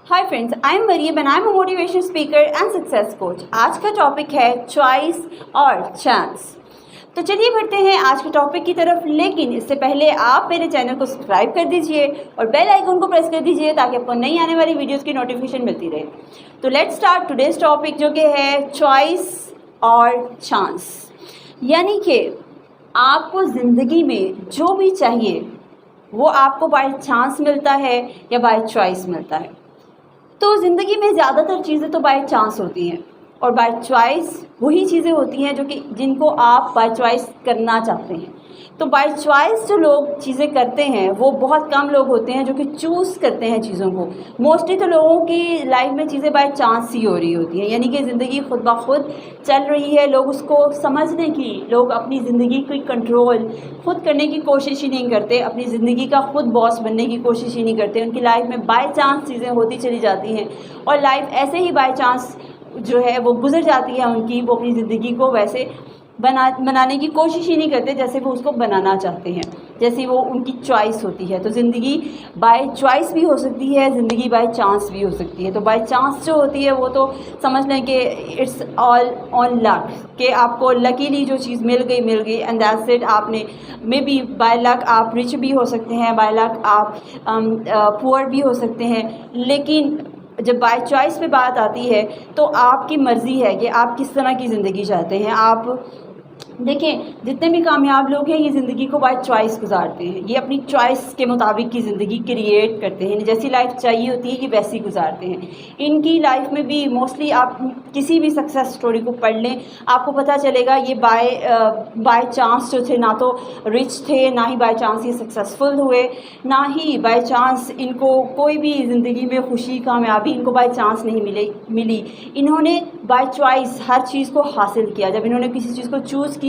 Hi friends, I am Mariam and I am a motivation speaker and success coach. आज का topic है choice और chance. तो चलिए बढ़ते हैं आज के टॉपिक की तरफ, लेकिन इससे पहले आप मेरे चैनल को सब्सक्राइब कर दीजिए और बेल आइकन को प्रेस कर दीजिए ताकि आपको नई आने वाली वीडियोस की नोटिफिकेशन मिलती रहे। तो लेट्स स्टार्ट टुडेज टॉपिक, जो कि है चॉइस और चांस। यानी कि आपको ज़िंदगी में जो भी चाहिए वो आपको बाय चांस मिलता है या बाय चॉइस मिलता है। तो ज़िंदगी में ज़्यादातर चीज़ें तो बाय चांस होती हैं और बाय चॉइस वही चीज़ें होती हैं जो कि जिनको आप बाय चॉइस करना चाहते हैं। तो बाय चॉइस जो लोग चीज़ें करते हैं वो बहुत कम लोग होते हैं जो कि चूज़ करते हैं चीज़ों को। मोस्टली तो लोगों की लाइफ में चीज़ें बाय चांस ही हो रही होती हैं, यानी कि ज़िंदगी खुद ब खुद चल रही है। लोग उसको समझने की, लोग अपनी ज़िंदगी की कंट्रोल खुद करने की कोशिश ही नहीं करते, अपनी ज़िंदगी का खुद बॉस बनने की कोशिश ही नहीं करते। उनकी लाइफ में बाय चांस चीज़ें होती चली जाती हैं और लाइफ ऐसे ही बाय चांस जो है वो गुजर जाती है उनकी। वो अपनी ज़िंदगी को वैसे बनाने की कोशिश ही नहीं करते जैसे वो उसको बनाना चाहते हैं, जैसे वो उनकी चॉइस होती है। तो ज़िंदगी बाय चॉइस भी हो सकती है, ज़िंदगी बाय चांस भी हो सकती है। तो बाय चांस जो होती है वो तो समझ लें कि इट्स ऑल ऑन लक, कि आपको लकीली जो चीज़ मिल गई एंड दैट्स इट। आपने मे बी बाय लक आप रिच भी हो सकते हैं, बाय लक आप पुअर भी हो सकते हैं। लेकिन जब बाय चॉइस पे बात आती है तो आपकी मर्ज़ी है कि आप किस तरह की ज़िंदगी चाहते हैं। आप देखें, जितने भी कामयाब लोग हैं ये ज़िंदगी को बाय चॉइस गुजारते हैं, ये अपनी चॉइस के मुताबिक की ज़िंदगी क्रिएट करते हैं। जैसी लाइफ चाहिए होती है ये वैसी गुजारते हैं। इनकी लाइफ में भी मोस्टली आप किसी भी सक्सेस स्टोरी को पढ़ लें, आपको पता चलेगा ये बाय चांस जो थे, ना तो रिच थे, ना ही बाय चांस ये सक्सेसफुल हुए, ना ही बाय चांस इनको कोई भी ज़िंदगी में खुशी कामयाबी इनको बाय चांस नहीं मिली। इन्होंने बाय चॉइस हर चीज़ को हासिल किया। जब इन्होंने किसी चीज़ को चूज़ किया,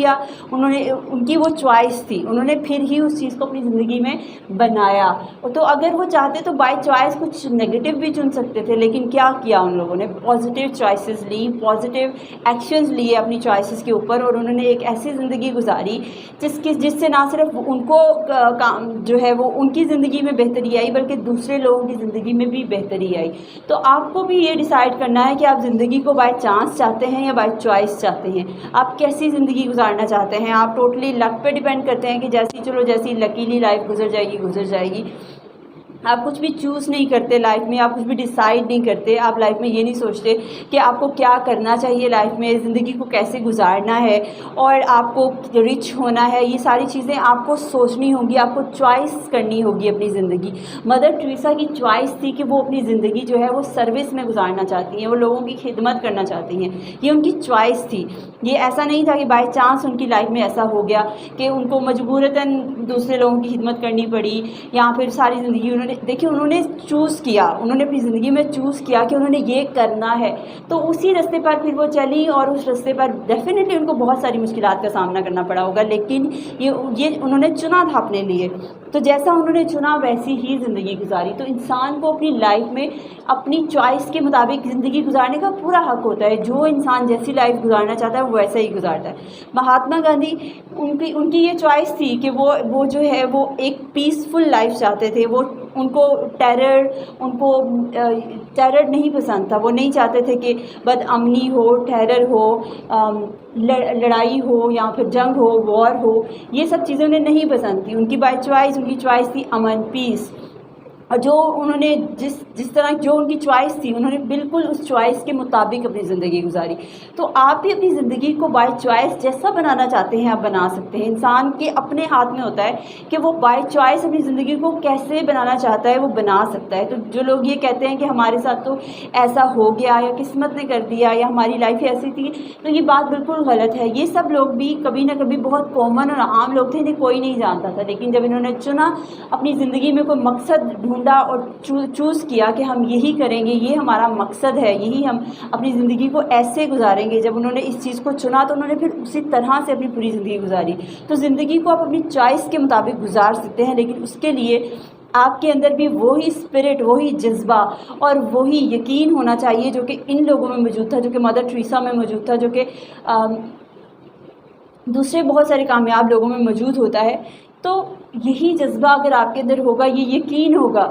उनकी वो चॉइस थी, उन्होंने फिर ही उस चीज़ को अपनी ज़िंदगी में बनाया। तो अगर वो चाहते तो बाय चॉइस कुछ नेगेटिव भी चुन सकते थे, लेकिन क्या किया उन लोगों ने, पॉजिटिव चॉइसेस ली, पॉजिटिव एक्शंस लिए अपनी चॉइसेस के ऊपर, और उन्होंने एक ऐसी ज़िंदगी गुजारी जिससे ना सिर्फ उनको काम जो है वो उनकी ज़िंदगी में बेहतरी आई, बल्कि दूसरे लोगों की ज़िंदगी में भी बेहतरी आई। तो आपको भी ये डिसाइड करना है कि आप ज़िंदगी को बाय चांस चाहते हैं या बाय चॉइस चाहते हैं। आप कैसी ज़िंदगी गुजारना चाहते हैं। आप टोटली लक पे डिपेंड करते हैं कि जैसी लकीली लाइफ गुजर जाएगी। आप कुछ भी चूज़ नहीं करते लाइफ में, आप कुछ भी डिसाइड नहीं करते। आप लाइफ में ये नहीं सोचते कि आपको क्या करना चाहिए लाइफ में, ज़िंदगी को कैसे गुजारना है और आपको रिच होना है। ये सारी चीज़ें आपको सोचनी होंगी, आपको चॉइस करनी होगी अपनी ज़िंदगी। मदर टेरेसा की चॉइस थी कि वो अपनी ज़िंदगी जो है वो सर्विस में गुजारना चाहती हैं, वो लोगों की खिदमत करना चाहती हैं। ये उनकी चॉइस थी। ये ऐसा नहीं था कि बाय चांस उनकी लाइफ में ऐसा हो गया कि उनको मजबूरतन दूसरे लोगों की खिदमत करनी पड़ी, या फिर सारी ज़िंदगी देखिए उन्होंने चूज़ किया, उन्होंने अपनी ज़िंदगी में चूज़ किया कि उन्होंने ये करना है, तो उसी रास्ते पर फिर वो चली। और उस रास्ते पर डेफिनेटली उनको बहुत सारी मुश्किलात का सामना करना पड़ा होगा, लेकिन ये उन्होंने चुना था अपने लिए। तो जैसा उन्होंने चुना वैसी ही ज़िंदगी गुजारी। तो इंसान को अपनी लाइफ में अपनी चॉइस के मुताबिक ज़िंदगी गुजारने का पूरा हक होता है। जो इंसान जैसी लाइफ गुजारना चाहता है वो वैसा ही गुजारता है। महात्मा गांधी, उनकी ये चॉइस थी कि वो जो है वो एक पीसफुल लाइफ चाहते थे। उनको टेरर नहीं पसंद था। वो नहीं चाहते थे कि बदअमनी हो, टेरर हो, लड़ाई हो या फिर जंग हो, वॉर हो। ये सब चीज़ें उन्हें नहीं पसंद थी। उनकी चॉइस थी अमन, पीस। और जो उन्होंने जिस तरह जो उनकी चॉइस थी, उन्होंने बिल्कुल उस चॉइस के मुताबिक अपनी ज़िंदगी गुजारी। तो आप भी अपनी ज़िंदगी को बाय चॉइस जैसा बनाना चाहते हैं आप बना सकते हैं। इंसान के अपने हाथ में होता है कि वो बाय चॉइस अपनी ज़िंदगी को कैसे बनाना चाहता है, वो बना सकता है। तो जो लोग ये कहते हैं कि हमारे साथ तो ऐसा हो गया या किस्मत ने कर दिया या हमारी लाइफ ऐसी थी, तो ये बात बिल्कुल गलत है। ये सब लोग भी कभी ना कभी बहुत कॉमन और आम लोग थे, इन्हें कोई नहीं जानता था। लेकिन जब इन्होंने चुना, अपनी ज़िंदगी में कोई मकसद ढूंढा और चूज़ किया कि हम यही करेंगे, ये हमारा मकसद है, यही हम अपनी ज़िंदगी को ऐसे गुजारेंगे। जब उन्होंने इस चीज़ को चुना तो उन्होंने फिर उसी तरह से अपनी पूरी ज़िंदगी गुजारी। तो ज़िंदगी को आप अपनी चॉइस के मुताबिक गुजार सकते हैं, लेकिन उसके लिए आपके अंदर भी वही स्पिरिट, वही जज्बा और वही यकीन होना चाहिए जो कि इन लोगों में मौजूद था, जो कि मदर टेरेसा में मौजूद था, जो कि दूसरे बहुत सारे कामयाब लोगों में मौजूद होता है। तो यही जज्बा अगर आपके अंदर होगा, ये यकीन होगा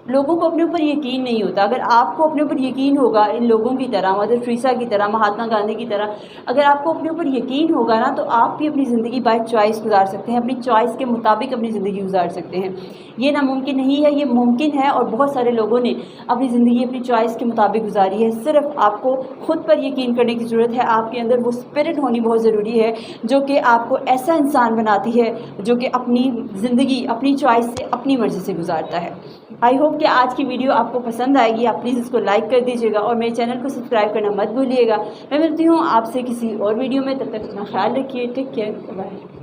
लोगों को अपने ऊपर यकीन नहीं होता। अगर आपको अपने ऊपर यकीन होगा, इन लोगों की तरह, मदर टेरेसा की तरह, महात्मा गांधी की तरह, अगर आपको अपने ऊपर यकीन होगा ना, तो आप भी अपनी ज़िंदगी बाय चॉइस गुजार सकते हैं, अपनी चॉइस के मुताबिक अपनी ज़िंदगी गुजार सकते हैं। ये नामुमकिन नहीं है, ये मुमकिन है, और बहुत सारे लोगों ने अपनी ज़िंदगी अपनी चॉइस के मुताबिक गुजारी है। सिर्फ आपको खुद पर यकीन करने की ज़रूरत है। आपके अंदर वो स्पिरिट होनी बहुत ज़रूरी है जो कि आपको ऐसा इंसान बनाती है जो कि अपनी ज़िंदगी अपनी चॉइस से, अपनी मर्ज़ी से गुजारता है। आई होप कि आज की वीडियो आपको पसंद आएगी। आप प्लीज़ इसको लाइक कर दीजिएगा और मेरे चैनल को सब्सक्राइब करना मत भूलिएगा। मैं मिलती हूँ आपसे किसी और वीडियो में, तब तक अपना ख्याल रखिए। Take care, bye.